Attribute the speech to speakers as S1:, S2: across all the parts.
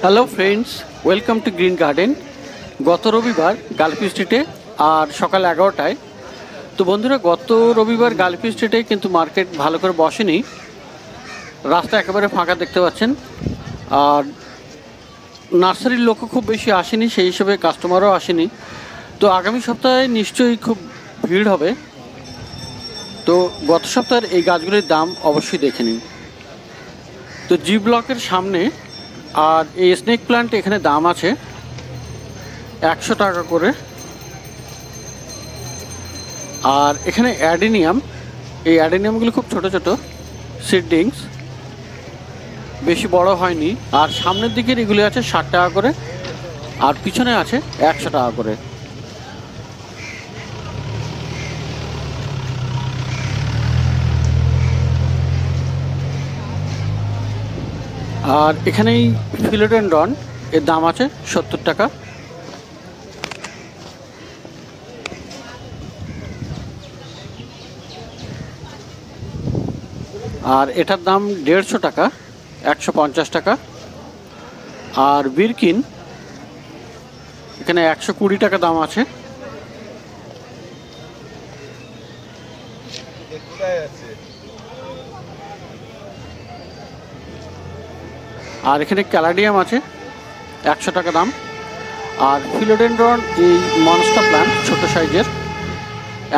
S1: Hello friends, welcome to green garden. গত রবিবার গালফি স্ট্রিটে আর সকাল 11টায়। তো বন্ধুরা, গত রবিবার গালফি স্ট্রিটে কিন্তু মার্কেট ভালো করে বসেনি, রাস্তা একেবারে ফাঁকা দেখতে পাচ্ছেন। আর নার্সারির লোকও খুব বেশি আসেনি, সেই হিসেবে কাস্টমারও আসেনি। তো আগামী সপ্তাহে নিশ্চয়ই খুব ভিড় হবে। তো গত সপ্তাহের এই গাছগুলির দাম অবশ্যই দেখে নিন। তো জি ব্লকের সামনে আর এই স্নেক প্ল্যান্ট এখানে দাম আছে 100 টাকা করে। আর এখানে অ্যাডেনিয়াম, এই অ্যাডেনিয়ামগুলো খুব ছোট ছোট সিডলিংস, বেশি বড় হয়নি। আর সামনের দিকের এগুলি আছে 60 টাকা করে, আর পিছনে আছে 100 টাকা করে। আর এখানেই ফিলোডেনড্রন, এর দাম আছে 70 টাকা। আর এটার দাম 150 টাকা, 150 টাকা। আর বিরকিন এখানে 120 টাকা দাম আছে। আর এখানে ক্যালাডিয়াম আছে 100 টাকা দাম। আর ফিলোডেনড্রন এই মনস্টার প্ল্যান্ট ছোট সাইজের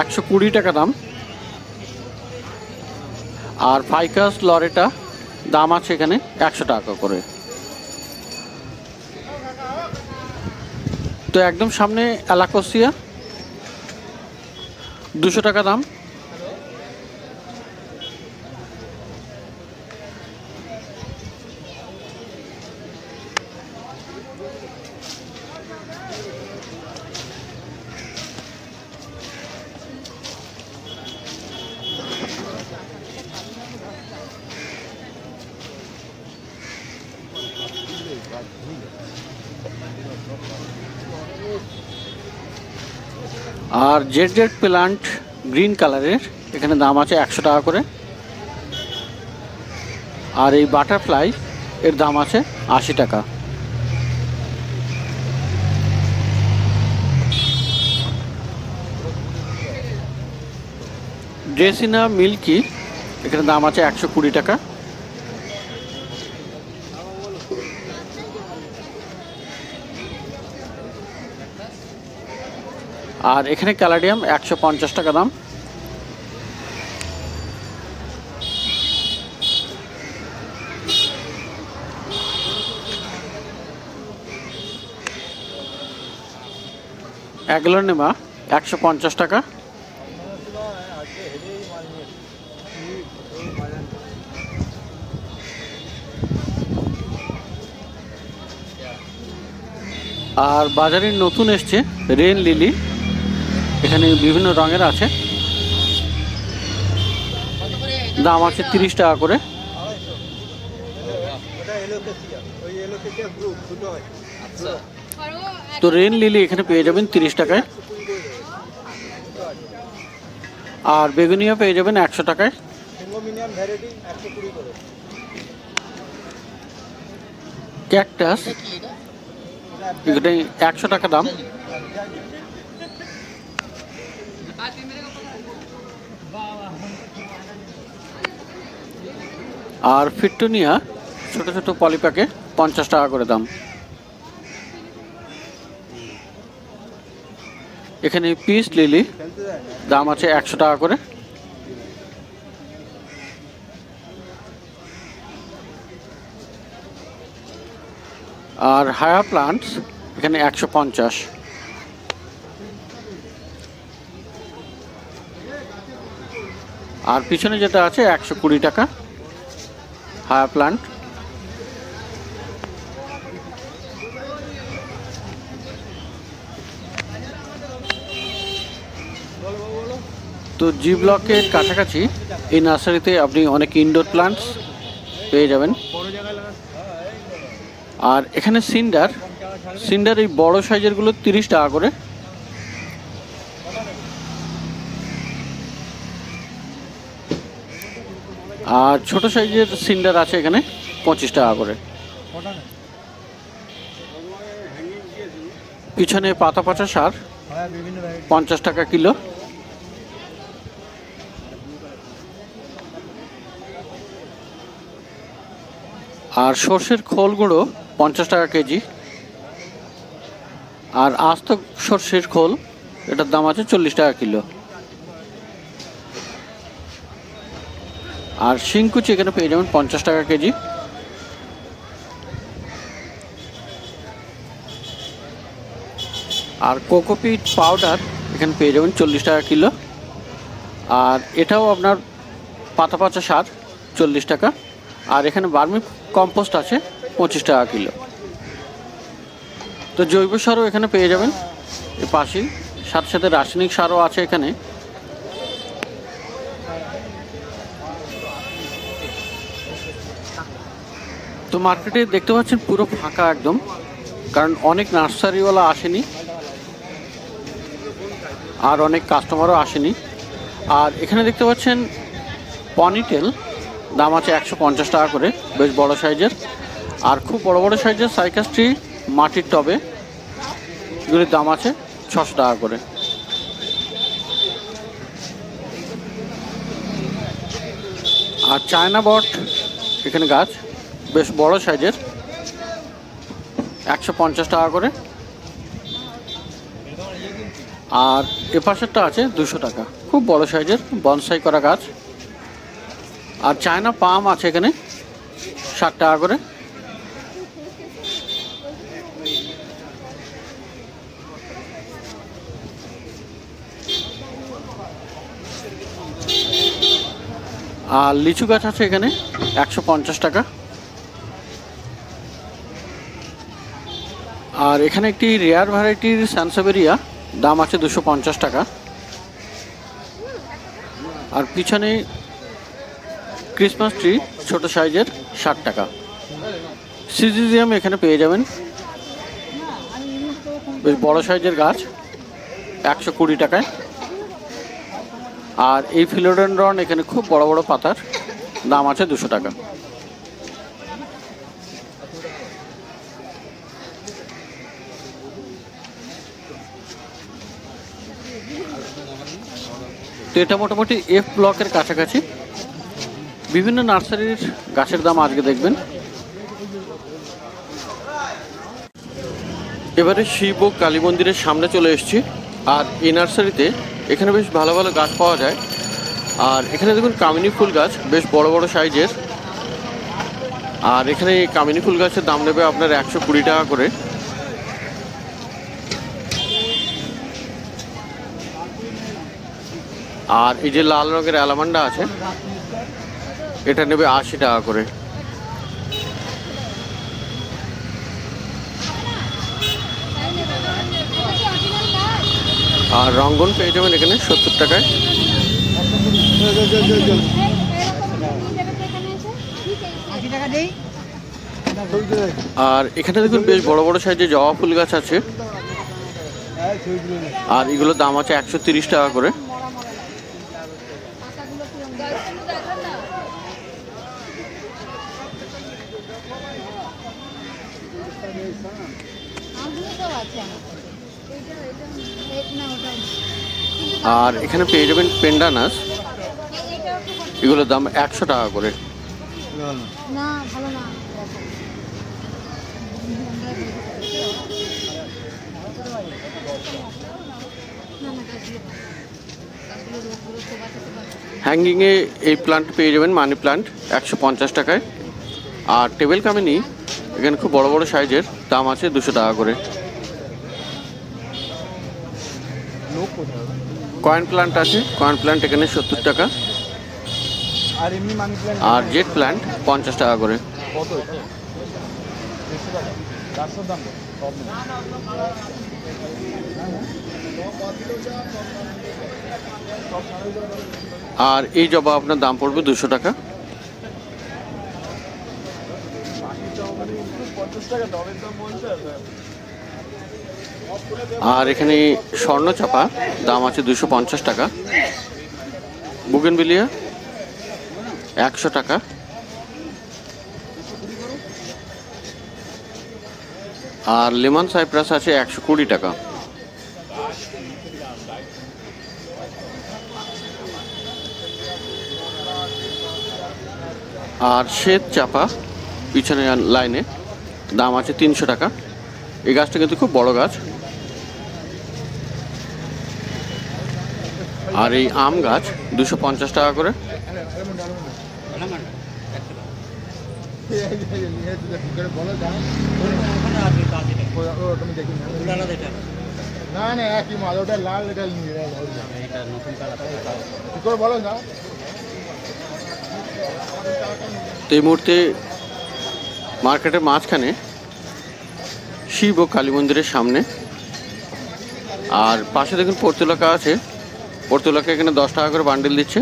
S1: 120 টাকা দাম। আর ফাইকাস লরেটা দাম আছে এখানে 100 টাকা করে। তো একদম সামনে অ্যালাকোসিয়া 200 টাকা দাম। আর জেড জেড প্ল্যান্ট গ্রিন কালারের এখানে দাম আছে 100 টাকা করে। আর এই বাটারফ্লাই এর দাম আছে 80 টাকা। ড্রেসিনা মিল্কি এখানে দাম আছে 120 টাকা। আর এখানে ক্যালাডিয়াম 150 টাকা দাম। অ্যাগ্লোনেমা 150 টাকা। আর বাজারে নতুন এসছে রেন লিলি, এখানে বিভিন্ন রঙের আছে, দাম আছে 30 টাকা করে। তো রেন লিলি এখানে পেয়ে যাবেন 30 টাকায়। আর বেগুনিয়া পেয়ে যাবেন 100 টাকায়। ক্যাকটাস এখানে 100 টাকা দাম। আর ফিটুনিয়া ছোট ছোট পলিপ্যাকে 50 টাকা করে দাম। এখানে পিস লিলি দাম আছে 100 টাকা করে। আর হায়া প্লান্টস এখানে 150। আর পিছনে যেটা আছে 120 টাকা হায়া প্লান্ট। তো জি ব্লকের কাছাকাছি এই নার্সারিতে আপনি অনেক ইনডোর প্লান্টস পেয়ে যাবেন। আর এখানে সিন্ডার এই বড় সাইজেরগুলো 30 টাকা করে। আর ছোট সাইজের সিন্ডার আছে এখানে 25 টাকা করে। পিছনে পাতা পচা সার 50 টাকা কিলো। আর সর্ষের খোল গুঁড়ো 50 টাকা কেজি। আর আস্ত সর্ষের খোল এটার দাম আছে 40 টাকা কিলো। আর শিংকুচি এখানে পেয়ে যাবেন 50 টাকা কেজি। আর কোকোপিট পাউডার এখানে পেয়ে যাবেন 40 টাকা কিলো। আর এটাও আপনার পাতা পচা সার 40 টাকা। আর এখানে ভার্মি কম্পোস্ট আছে 25 টাকা কিলো। তো জৈব সারও এখানে পেয়ে যাবেন এর পাশেই, সাথে সাথে রাসায়নিক সারও আছে এখানে। তো মার্কেটে দেখতে পাচ্ছেন পুরো ফাঁকা একদম, কারণ অনেক নার্সারিওয়ালা আসেনি আর অনেক কাস্টমারও আসেনি। আর এখানে দেখতে পাচ্ছেন পনিটেল দাম আছে 150 টাকা করে, বেশ বড় সাইজের। আর খুব বড় বড় সাইজের সাইকাস ট্রি মাটির টবে, এগুলির দাম আছে 600 টাকা করে। আর চায়না বট এখানে গাছ বেশ বড় সাইজের, 150 টাকা করে। আর এ পাশেরটা আছে 200 টাকা, খুব বড় সাইজের বনসাই করা গাছ। আর চায়না পাম আছে এখানে 60 টাকা করে। আর লিচু গাছ আছে এখানে 150 টাকা। আর এখানে একটি রেয়ার ভ্যারাইটির সানসাবেরিয়া দাম আছে 250 টাকা। আর পিছনে ক্রিসমাস ট্রি ছোট সাইজের 60 টাকা। সিজিজিয়াম এখানে পেয়ে যাবেন, বেশ বড় সাইজের গাছ 120 টাকায়। আর এই ফিলোডেনড্রন এখানে খুব বড় বড় পাতার, দাম আছে 200 টাকা। তো এটা মোটামুটি এফ ব্লকের কাছাকাছি। বিভিন্ন নার্সারির গাছের দাম আজকে দেখবেন। এবারে শিব ও কালী মন্দিরের সামনে চলে এসেছি। আর এই নার্সারিতে এখানে বেশ ভালো ভালো গাছ পাওয়া যায়। আর এখানে দেখুন কামিনী ফুল গাছ বেশ বড় বড় সাইজের। আর এখানে কামিনী ফুল গাছের দাম নেবে আপনার 120 টাকা করে। আর এই যে লাল রঙের অ্যালামান্ডা আছে, এটা নেবে 80 টাকা করে। আর রঙ্গন পেয়ে যাবেন এখানে 70 টাকায়। আর এখানে দেখুন বেশ বড় বড় সাইজের জবা ফুল গাছ আছে। আর এগুলোর দাম আছে 130 টাকা করে। আর এখানে পেয়ে যাবেন পেন্ডানাস, এগুলোর দাম 100 টাকা করে। হ্যাঙ্গিংয়ে এই প্লান্ট পেয়ে যাবেন মানি প্লান্ট 150 টাকায়। আর টেবিল কামিনী এখানে খুব বড় বড় সাইজের, দাম আছে 200 টাকা করে। কয়েন প্লান্ট আছে, কয়েন প্লান্ট এখানে 70 টাকা। আর জেট প্লান্ট 50 টাকা করে। আর এই জবা আপনার দাম পড়বে 200 টাকা। আর এখানে স্বর্ণচাপা দাম আছে 250 টাকা। বুগেনভিলিয়া 100 টাকা। আর লেমন সাইপ্রাস আছে 120 টাকা। আর শ্বেত চাপা পিছনে লাইনে দাম আছে 300 টাকা। এই গাছটা কিন্তু খুব বড় গাছ। আর এই আম গাছ 250 টাকা করে। এই মুহূর্তে মার্কেটের মাঝখানে শিব ও কালী মন্দিরের সামনে। আর পাশে দেখুন পর্তুলাকা আছে। পর্তুলাকা এখানে 10 টাকা করে বান্ডিল দিচ্ছে।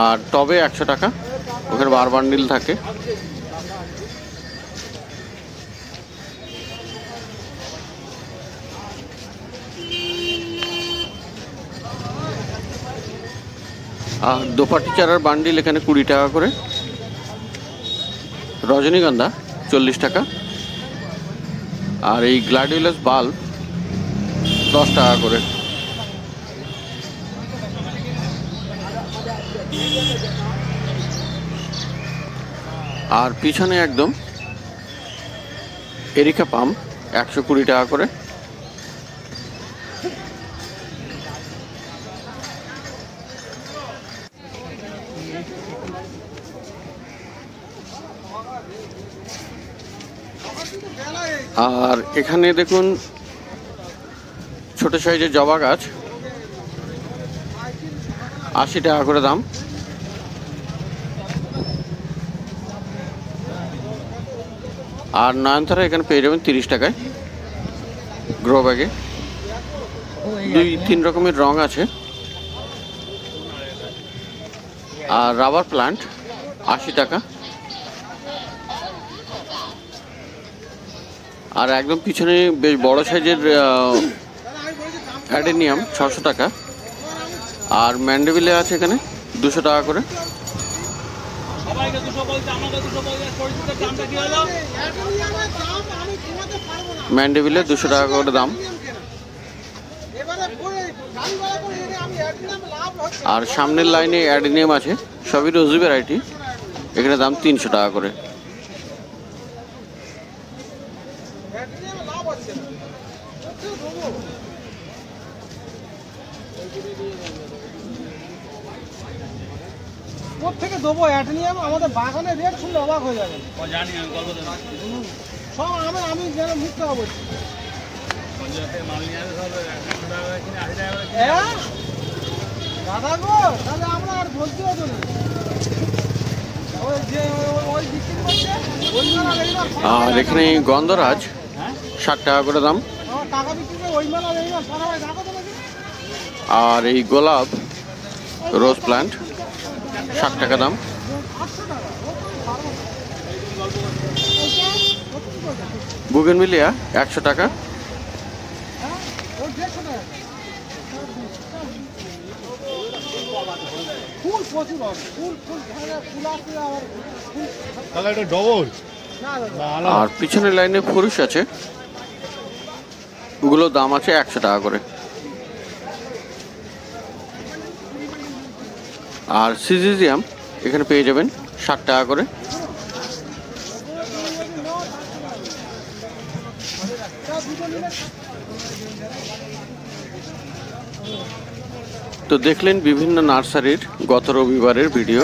S1: আর টবে 100 টাকা, ওখানে 12 বান্ডিল থাকে। আর দোপাটি চারার বান্ডিল এখানে 20 টাকা করে। রজনীগন্ধা 40 টাকা। আর এই গ্ল্যাডিওলাস বাল্ব 10 টাকা করে। আর পিছনে একদম এরিকা পাম 120 টাকা করে। আর এখানে দেখুন ছোট সাইজের জবা গাছ 80 টাকা করে দাম। আর নয়নতারা এখানে পেয়ে যাবেন 30 টাকায় গ্রো ব্যাগে। 2-3 রকমের রং আছে। আর রাবার প্লান্ট 80 টাকা। আর একদম পিছনে বেশ বড় সাইজের অ্যাডেনিয়াম 600 টাকা। আর ম্যান্ডেভিলে আছে এখানে 200 টাকা করে। ম্যান্ডেভিলে 200 টাকা করে দাম। আর সামনের লাইনে অ্যাডেনিয়াম আছে, সবই রোজি ভ্যারাইটি, এখানে দাম 300 টাকা করে।
S2: থেকে দেবো অ্যাটেনিয়াম, আমাদের বাগানের রেট শুনলে অবাক হয়ে যাবে। জানি আমি কত সব আমি যেন মুক্ত বলছি। দাদা গো, তাহলে আমরা আর বলতে হতো না।
S1: আর এখানে গন্ধরাজ 60 টাকা করে দাম। আর এই গোলাপ রোজ প্ল্যান্ট 60 টাকা দাম। বুগেনভিলিয়া 100 টাকা। আর পিছনের লাইনে ফুরুষ আছে, ওগুলো দাম আছে 100 টাকা করে। আর সিজিজিয়াম এখানে পেয়ে যাবেন 60 টাকা করে। তো দেখলেন বিভিন্ন নার্সারির গত রবিবারের ভিডিও।